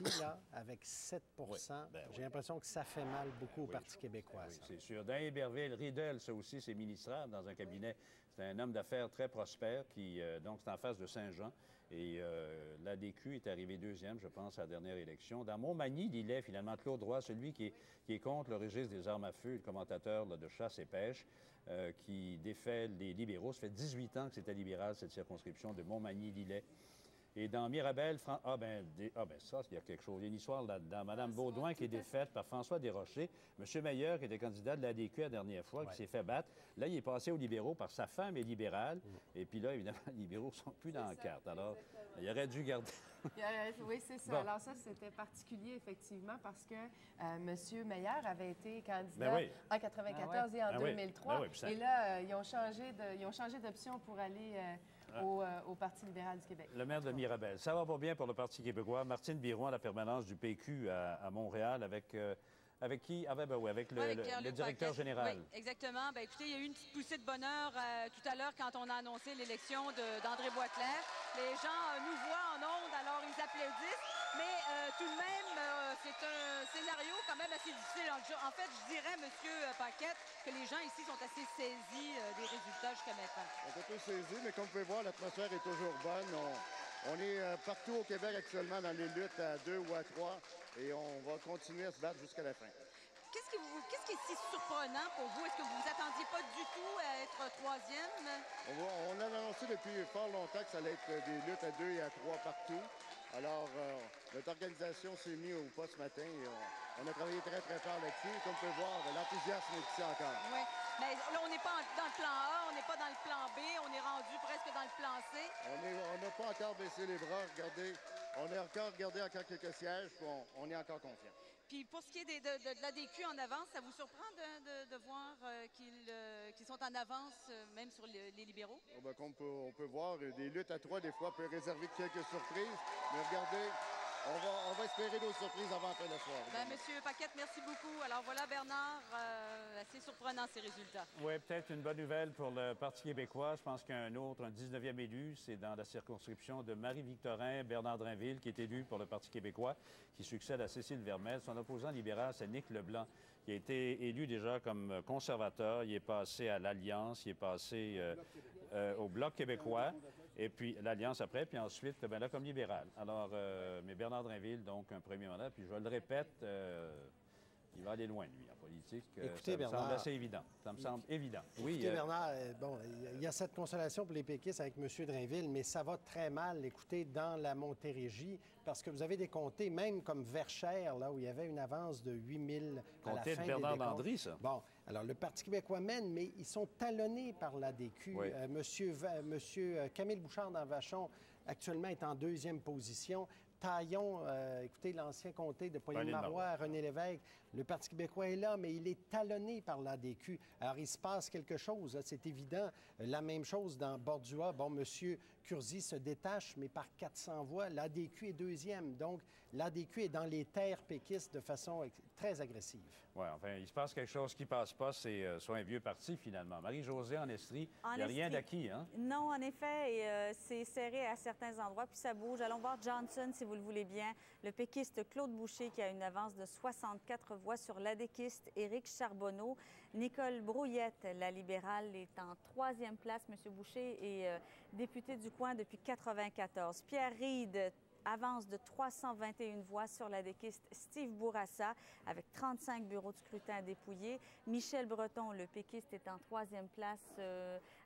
ici, là, avec 7 j'ai l'impression que ça fait mal beaucoup au Parti québécois. Oui, c'est sûr. Dans Héberville, Riedel, ça aussi, c'est ministrable dans un cabinet. C'est un homme d'affaires très prospère qui, donc, c'est en face de Saint-Jean. Et l'ADQ est arrivé deuxième, je pense, à la dernière élection. Dans Montmagny, il est finalement Claude Roy, celui qui est contre le registre des armes à feu, le commentateur là, de chasse et pêche, qui défait les libéraux. Ça fait 18 ans que c'était libéral, cette circonscription de Montmagny-Lillet. Et dans Mirabel, ça, il y a quelque chose. Il y a une histoire là-dedans. Mme Baudouin qui est défaite par François Desrochers. M. Meilleur, qui était candidat de l'ADQ la dernière fois, qui s'est fait battre. Là, il est passé aux libéraux par sa femme est libérale. Et puis là, évidemment, les libéraux ne sont plus dans la carte. Alors, il aurait dû garder... Oui, c'est ça. Bon. Alors ça, c'était particulier, effectivement, parce que M. Meilleur avait été candidat en 1994 et en 2003. Et là, ils ont changé d'option pour aller au Parti libéral du Québec. Le maire de Mirabel. Ça va pas bien pour le Parti québécois. Martine Biron à la permanence du PQ à Montréal avec... Avec qui? Ah, avec le directeur général. Oui, exactement. Bien, écoutez, il y a eu une petite poussée de bonheur tout à l'heure quand on a annoncé l'élection d'André Boisclair. Les gens nous voient en ondes, alors ils applaudissent. Mais tout de même, c'est un scénario quand même assez difficile. En fait, je dirais, M. Paquette, que les gens ici sont assez saisis des résultats jusqu'à maintenant. On est un peu saisis, mais comme vous pouvez voir, l'atmosphère est toujours bonne. On est partout au Québec actuellement dans les luttes à 2 ou à 3 et on va continuer à se battre jusqu'à la fin. Qu'est-ce qui est si surprenant pour vous? Est-ce que vous ne vous attendiez pas du tout à être troisième? On a annoncé depuis fort longtemps que ça allait être des luttes à 2 et à 3 partout. Alors, notre organisation s'est mise au pas ce matin et on a travaillé très, très fort là-dessus. Comme vous pouvez voir, l'enthousiasme est ici encore. Oui, mais là, on n'est pas dans le plan A, on n'est pas dans le plan B, on est rendu presque dans le plan C. On n'a pas encore baissé les bras, regardez. On a encore gardé quelques sièges, puis on est encore confiant. Puis pour ce qui est de l'ADQ en avance, ça vous surprend de voir qu'ils sont en avance, même sur les libéraux? Oh, bien, comme on peut voir, des luttes à 3, des fois, peut réserver quelques surprises. Mais regardez, on va espérer d'autres surprises avant la fin de la soirée. Bien, Monsieur Paquette, merci beaucoup. Alors voilà, Bernard, assez surprenant ces résultats. Oui, peut-être une bonne nouvelle pour le Parti québécois. Je pense qu'un autre, un 19e élu, c'est dans la circonscription de Marie-Victorin, Bernard Drainville, qui est élu pour le Parti québécois, qui succède à Cécile Vermette. Son opposant libéral, c'est Nick Leblanc, qui a été élu déjà comme conservateur. Il est passé à l'Alliance, il est passé au Bloc québécois, et puis l'Alliance après, puis ensuite, là, comme libéral. Alors, mais Bernard Drainville, donc un premier mandat, puis je le répète, il va aller loin, lui, en politique. Écoutez, ça me semble Bernard, assez évident. Ça me semble évident. Écoutez, Bernard, il y a cette consolation pour les péquistes avec M. Drainville, mais ça va très mal, écoutez, dans la Montérégie, parce que vous avez des comtés, même comme Verchères, là, où il y avait une avance de 8 000 à la fin de Bernard des décomptes. Landry, ça. Bon, alors le Parti québécois mène, mais ils sont talonnés par l'ADQ. Oui. Monsieur Camille Bouchard dans Vachon, actuellement, est en deuxième position. Taillon, écoutez, l'ancien comté de Pointe-Marois, René Lévesque, le Parti québécois est là, mais il est talonné par l'ADQ. Alors, il se passe quelque chose, c'est évident. La même chose dans Bordua. Bon, M. Curzi se détache, mais par 400 voix. L'ADQ est deuxième. Donc, l'ADQ est dans les terres péquistes de façon très agressive. Oui, enfin, il se passe quelque chose qui ne passe pas. C'est soit un vieux parti, finalement. Marie-Josée, en Estrie, il n'y a rien d'acquis, hein? Non, en effet, et c'est serré à certains endroits, puis ça bouge. Allons voir Johnson, si vous le voulez bien. Le péquiste Claude Boucher qui a une avance de 64 voix sur l'adéquiste Éric Charbonneau. Nicole Brouillette, la libérale, est en troisième place. M. Boucher est député du coin depuis 1994. Pierre Reid avance de 321 voix sur l'adéquiste Steve Bourassa, avec 35 bureaux de scrutin dépouillés. Michel Breton, le péquiste, est en troisième place.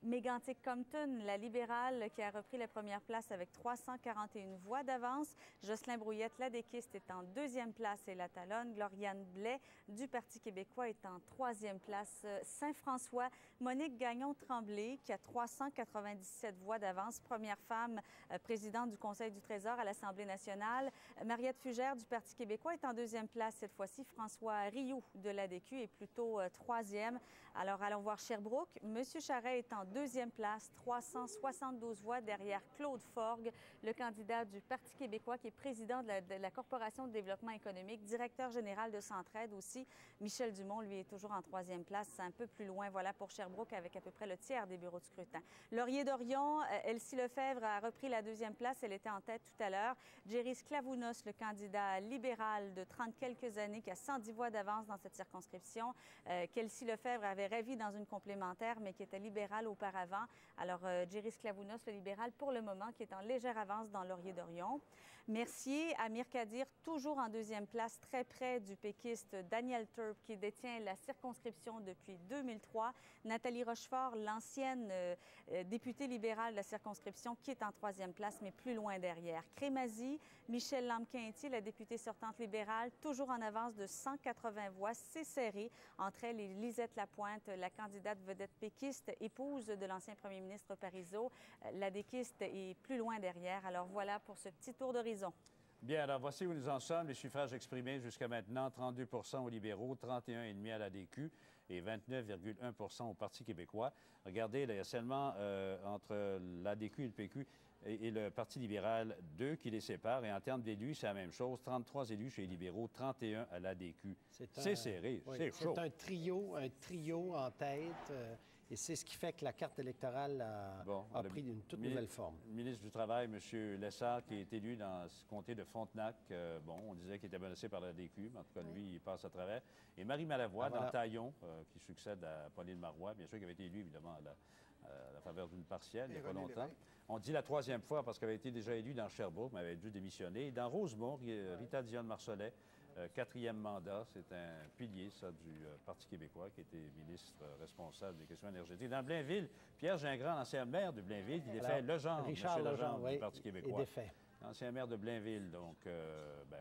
Mégantic Compton, la libérale, qui a repris la première place avec 341 voix d'avance. Jocelyn Brouillette, l'adéquiste, est en deuxième place et la talonne. Gloriane Blais, du Parti québécois, est en troisième place. Saint-François, Monique Gagnon-Tremblay, qui a 397 voix d'avance, première femme présidente du Conseil du Trésor à l'Assemblée nationale. Mariette Fugère du Parti québécois est en deuxième place cette fois-ci. François Rioux de l'ADQ est plutôt troisième. Alors, allons voir Sherbrooke. Monsieur Charret est en deuxième place, 372 voix derrière Claude Forgue, le candidat du Parti québécois qui est président de la Corporation de développement économique, directeur général de Centraide aussi. Michel Dumont, lui, est toujours en troisième place. C'est un peu plus loin, voilà, pour Sherbrooke, avec à peu près le tiers des bureaux de scrutin. Laurier-Dorion, Elsie Lefebvre a repris la deuxième place. Elle était en tête tout à l'heure. l'heure. Jerry Sklavounos, le candidat libéral de 30 quelques années qui a 110 voix d'avance dans cette circonscription. Kelsey Lefebvre avait ravi dans une complémentaire, mais qui était libéral auparavant. Alors, Jerry Sklavounos, le libéral, pour le moment, qui est en légère avance dans Laurier-Dorion. Mercier, Amir Kadir, toujours en deuxième place, très près du péquiste Daniel Turp, qui détient la circonscription depuis 2003. Nathalie Rochefort, l'ancienne députée libérale de la circonscription, qui est en troisième place, mais plus loin derrière. Crémazie, Michel Lamquinty, la députée sortante libérale, toujours en avance de 180 voix. C'est serré entre elle et Lisette Lapointe, la candidate vedette péquiste, épouse de l'ancien premier ministre Parizeau. La déquiste est plus loin derrière. Alors voilà pour ce petit tour d'horizon. Bien, alors voici où nous en sommes. Les suffrages exprimés jusqu'à maintenant, 32 aux libéraux, 31,5 à l'ADQ et 29,1 au Parti québécois. Regardez, là, il y a seulement entre l'ADQ et le PQ et le Parti libéral 2 qui les séparent. Et en termes d'élus, c'est la même chose. 33 élus chez les libéraux, 31 à l'ADQ. C'est serré, oui, c'est chaud. C'est un trio en tête. Et c'est ce qui fait que la carte électorale a pris une toute nouvelle forme. Le ministre du Travail, M. Lessard, qui est élu dans ce comté de Frontenac, on disait qu'il était menacé par la DQ, mais en tout cas, lui, il passe à travers. Et Marie Malavoie, dans Taillon, qui succède à Pauline Marois, bien sûr, qui avait été élue, évidemment, à la faveur d'une partielle, il n'y a pas longtemps. On dit la troisième fois parce qu'elle avait été déjà élue dans Sherbrooke, mais elle avait dû démissionner. Et dans Rosemont, Rita Dionne-Marcelet, 4e mandat, c'est un pilier, ça, du Parti québécois, qui était ministre responsable des questions énergétiques. Dans Blainville, Pierre Gingras, l'ancien maire de Blainville, qui défait Legendre, Richard Legendre, du Parti québécois. L'ancien maire de Blainville. Donc,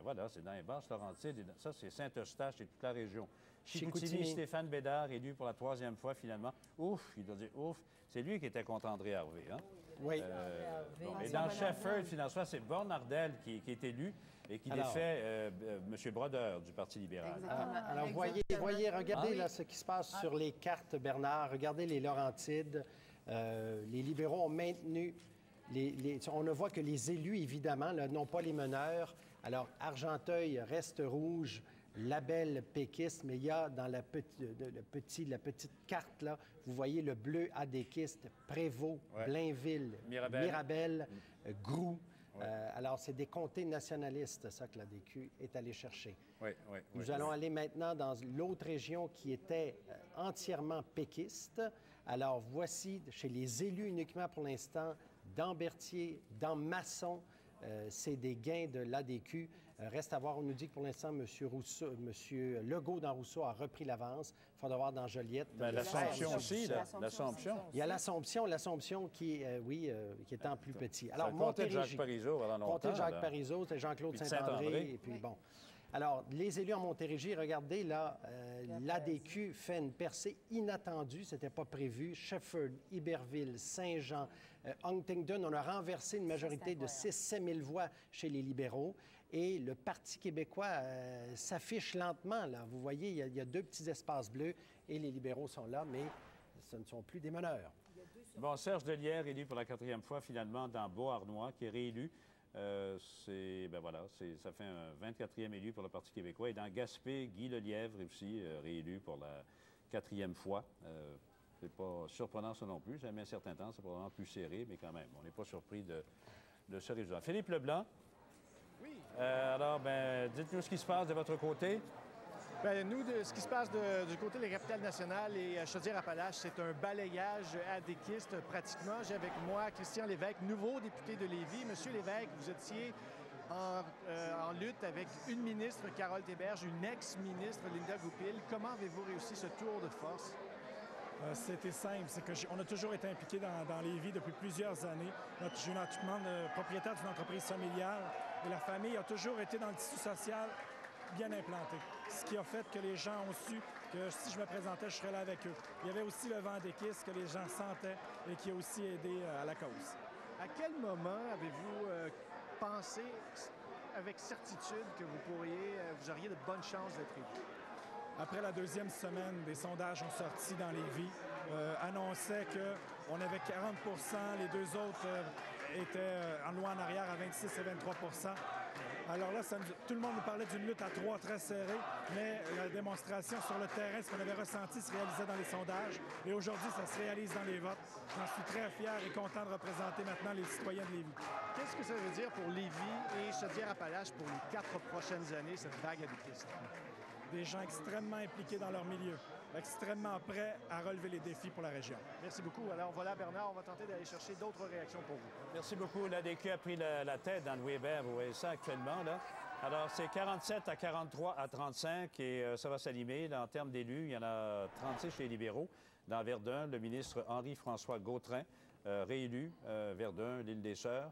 voilà, c'est dans les Basses-Laurentides. Ça, c'est Saint-Eustache et toute la région. Chicoutimi, Stéphane Bédard, élu pour la 3e fois, finalement. Ouf, il doit dire ouf. C'est lui qui était contre André Harvey, hein? Oui. Et dans Shefford, finalement, c'est Born Ardel qui est élu et qui défait M. Brodeur du Parti libéral. Alors, voyez, regardez là, ce qui se passe sur les cartes, Bernard. Regardez les Laurentides. Les libéraux ont maintenu... on ne voit que les élus, évidemment, là, non pas les meneurs. Alors, Argenteuil reste rouge, label péquiste, mais il y a dans la petite carte, là, vous voyez le bleu adéquiste, Prévost, Blainville, Mirabel, Groux. Alors, c'est des comtés nationalistes, ça, que l'ADQ est allé chercher. Nous allons aller maintenant dans l'autre région qui était entièrement péquiste. Alors, voici, chez les élus uniquement pour l'instant, dans Berthier, dans Masson, c'est des gains de l'ADQ. Reste à voir, on nous dit que pour l'instant, M. Legault dans Rousseau a repris l'avance. Il faudra voir dans Joliette. L'Assomption aussi, l'Assomption. Il y a l'Assomption qui, qui est en plus petit. Alors, Montérégie. Jacques Parizeau pendant longtemps. Comté de Jacques Parizeau, c'est Jean-Claude Saint-André. Et puis, bon. Alors, les élus en Montérégie, regardez, là, l'ADQ fait une percée inattendue. Ce n'était pas prévu. Shefford, Iberville, Saint-Jean, Huntingdon, on a renversé une majorité de 6-7 000 voix chez les libéraux. Et le Parti québécois s'affiche lentement, là. Vous voyez, il y a deux petits espaces bleus et les libéraux sont là, mais ce ne sont plus des meneurs. Bon, Serge Delière, élu pour la 4e fois, finalement, dans Beauharnois, qui est réélu. Ça fait un 24e élu pour le Parti québécois. Et dans Gaspé, Guy Lelièvre aussi réélu pour la 4e fois. C'est pas surprenant ça non plus. Ça met un certain temps, c'est probablement plus serré, mais quand même, on n'est pas surpris de ce résultat. Philippe Leblanc. Oui. Alors, dites-nous ce qui se passe de votre côté. Bien, nous, ce qui se passe du côté de la capitale nationale et Chaudière-Appalaches, c'est un balayage adéquiste pratiquement. J'ai avec moi Christian Lévesque, nouveau député de Lévis. Monsieur Lévesque, vous étiez en lutte avec une ministre, Carole Théberge, une ex-ministre, Linda Goupil. Comment avez-vous réussi ce tour de force? C'était simple, c'est qu'on a toujours été impliqués dans Lévis depuis plusieurs années. Je suis propriétaire d'une entreprise familiale et la famille a toujours été dans le tissu social bien implanté. Ce qui a fait que les gens ont su que si je me présentais, je serais là avec eux. Il y avait aussi le vent d'équisse que les gens sentaient et qui a aussi aidé à la cause. À quel moment avez-vous pensé avec certitude que vous auriez de bonnes chances d'être élu? Après la deuxième semaine, des sondages ont sorti dans Lévis, annonçaient qu'on avait 40 % les deux autres étaient en loi en arrière à 26 et 23 %. Alors là, tout le monde nous parlait d'une lutte à 3 très serrée, mais la démonstration sur le terrain, ce qu'on avait ressenti, se réalisait dans les sondages. Et aujourd'hui, ça se réalise dans les votes. J'en suis très fier et content de représenter maintenant les citoyens de Lévis. Qu'est-ce que ça veut dire pour Lévis et Chaudière-Appalaches pour les 4 prochaines années, cette vague adéquiste? Des gens extrêmement impliqués dans leur milieu, extrêmement prêts à relever les défis pour la région. Merci beaucoup. Alors voilà, Bernard, on va tenter d'aller chercher d'autres réactions pour vous. Merci beaucoup. L'ADQ a pris la tête dans Louis Hébert. Vous voyez ça actuellement, là. Alors, c'est 47 à 43 à 35 et ça va s'animer. En termes d'élus, il y en a 36 chez les libéraux. Dans Verdun, le ministre Henri-François Gautrin, réélu, Verdun, l'île des Sœurs.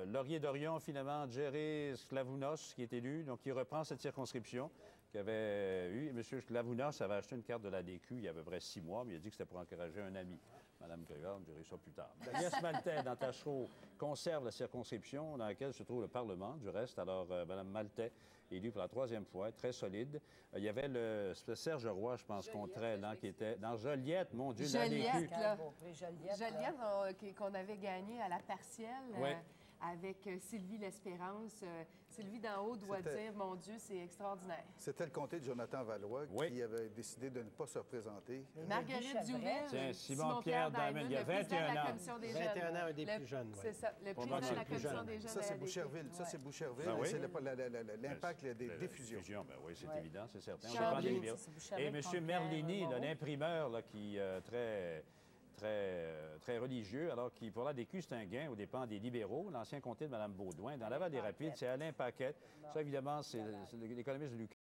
Laurier-Dorion, finalement, Jerry Sklavounos, qui est élu, donc il reprend cette circonscription qu'il avait eu. M. Sklavounos avait acheté une carte de l'ADQ il y a à peu près 6 mois, mais il a dit que c'était pour encourager un ami. Mme Grégoire, je dirai ça plus tard. Agnès Maltais, dans Tachereau, conserve la circonscription dans laquelle se trouve le Parlement, du reste. Alors, Mme Maltais, élue pour la 3e fois, très solide. Il y avait le Serge Roy, je pense, contre elle, qui était dans Joliette, mon Dieu, l'ADQ. Joliette, qu'on avait gagné à la partielle. Oui. Avec Sylvie L'Espérance. Sylvie d'en haut doit dire, mon Dieu, c'est extraordinaire. C'était le comté de Jonathan Valois qui avait décidé de ne pas se représenter. Marguerite Duville, Simon-Pierre Diamond, il y a 21 ans. 21 ans, un des plus jeunes. C'est ça, le président de la Commission des jeunes. Ça, c'est Boucherville. Ça, c'est Boucherville. C'est l'impact des diffusions. Ben oui, c'est évident, c'est certain. Et M. Merlini, l'imprimeur, qui très religieux, alors qui, pour l'ADQ, c'est un gain aux dépens des libéraux. L'ancien comté de Mme Baudouin. Dans Laval-des-Rapides, c'est Alain Paquette. Ça, évidemment, c'est l'économiste de